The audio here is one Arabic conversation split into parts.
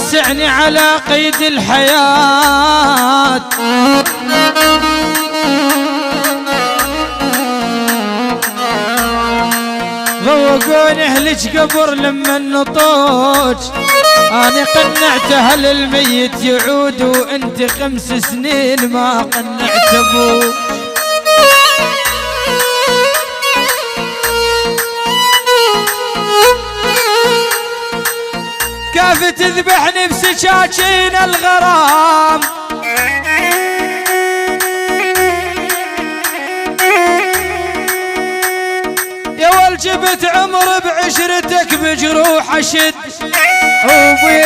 يسعني على قيد الحياة. ذوقوني اهلك قبر لما النطوج، أنا قنعت أهل الميت يعود وأنت 5 سنين ما قنعت أبوك. كيف تذبحني بسكاكين الغرام، يا ول جبت عمر بعشرتك بجروح أشد وبيك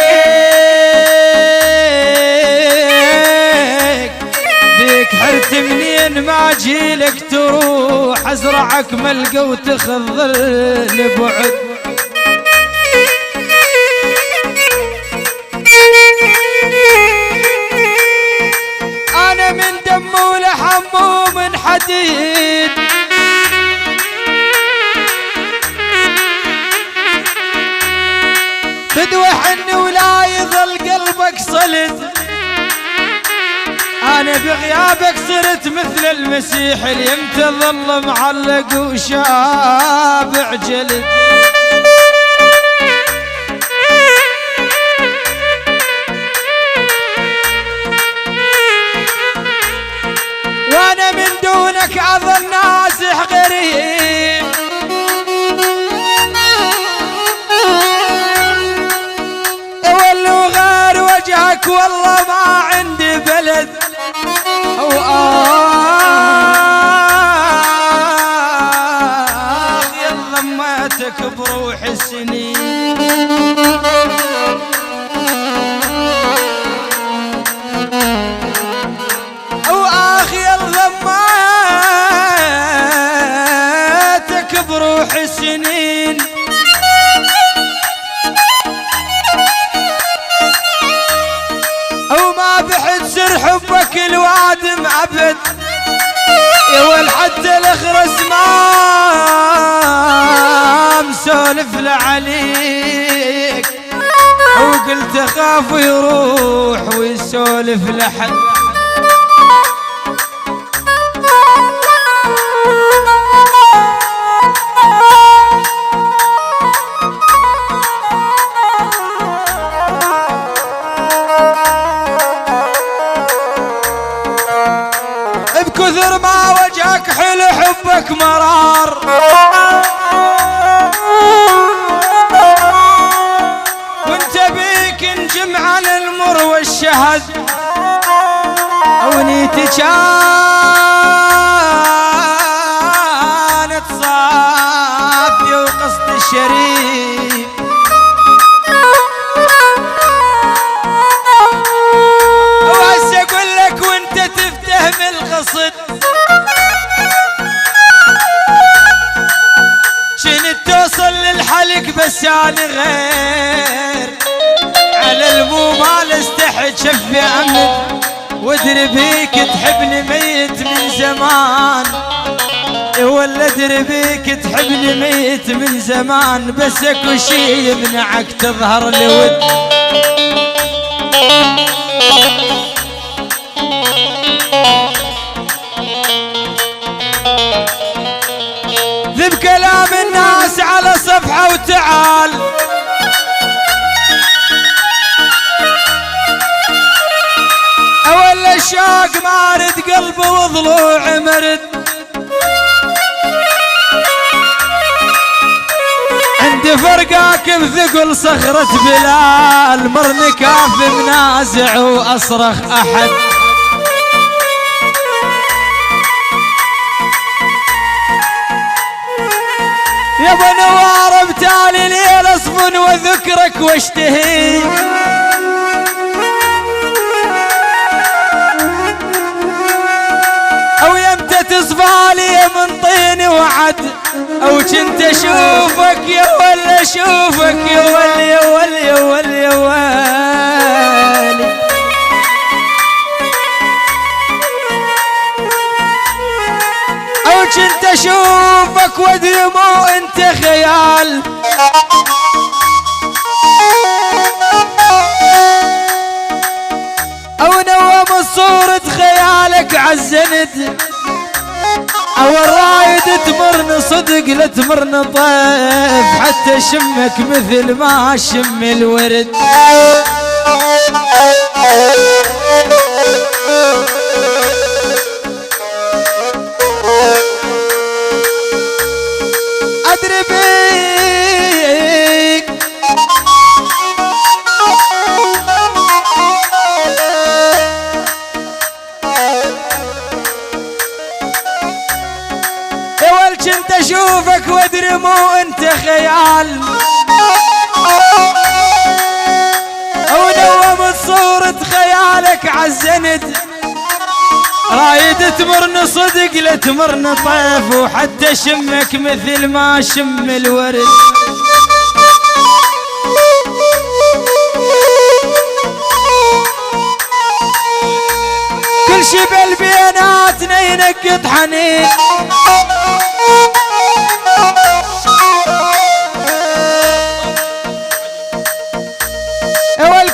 بيك حرت منين ما جيلك تروح، أزرعك ملقى وتخذلني بعد. أنا من دم ولحم ومن حديد، تدوح عني ولا يظل قلبك صلد. أنا بغيابك صرت مثل المسيح اللي يمتظل معلق وشابع جلد. وانا من دونك اظل نازح غريب، ولو غير وجهك والله ما عندي بلد. او يا ضميتك بروح السنين، بروح السنين. او ما بحد سر حبك الوادم ابد، يا ول حتى الاخرس ما مسولف لعليك، وقلت اخاف يروح ويسولف لحد. بكثر ما وجهك حلو حبك مرار، وانت بيك انجمع المر والشهد. ونيتي كانت صافية وقصد الشريف، وهسه اقول لك وانت تفتهم القصد. شنت توصل للحلق بس انا غير، على المو مال استحد شفي امد، وادري بيك تحبني ميت من زمان. ولا ادري بيك تحبني ميت من زمان، بس اكو شي يمنعك تظهر لي ود. ذب كلام الناس على صفحة وتعال، أول الشاق مارد قلبه وضلوع مرد. عندي فرقاك بثقل صخرة بلال، مرني كاف منازع وأصرخ أحد. يا ابو نوار بتالي ليل اصفن وذكرك واشتهي، او يمتى تصفالي من طين وعد، او كنت اشوفك يا ولا اشوفك يا ولا يا ولا يا ولا يا ويلي. او كنت اشوفك وادري مو انت خيال. صورة خيالك عالزند، او الرايد تمرن صدق لا تمرن طيف، حتى شمك مثل ما شم الورد. ادري بيك اول كنت اشوفك وادري مو انت خيال، ونومت صورة خيالك عالزند، رايد تمرن صدق لا تمرن طيف، وحتى شمك مثل ما شم الورد. كل شي بالبيناتنا ينقط حنين،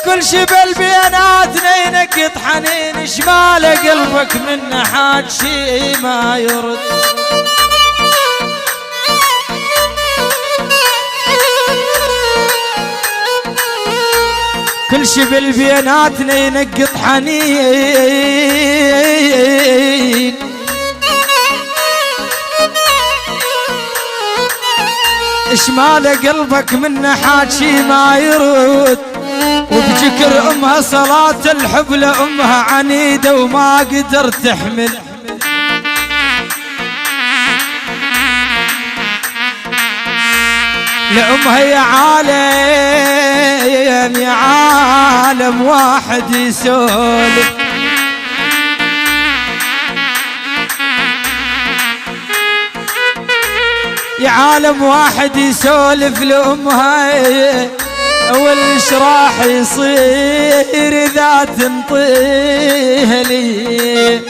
كل شي بالبيناتنا ينقط حنين، شمال قلبك من حاج شي ما يرد. كل شي بالبيناتنا ينقط حنين، شمال قلبك من حاج شي ما يرد. وبذكر امها صلاة الحب لامها عنيدة وما قدرت تحمل، لامها يا عالم يا عالم واحد يسولف، يا عالم واحد يسولف لامها، والش راح يصير إذا تنطيه لي.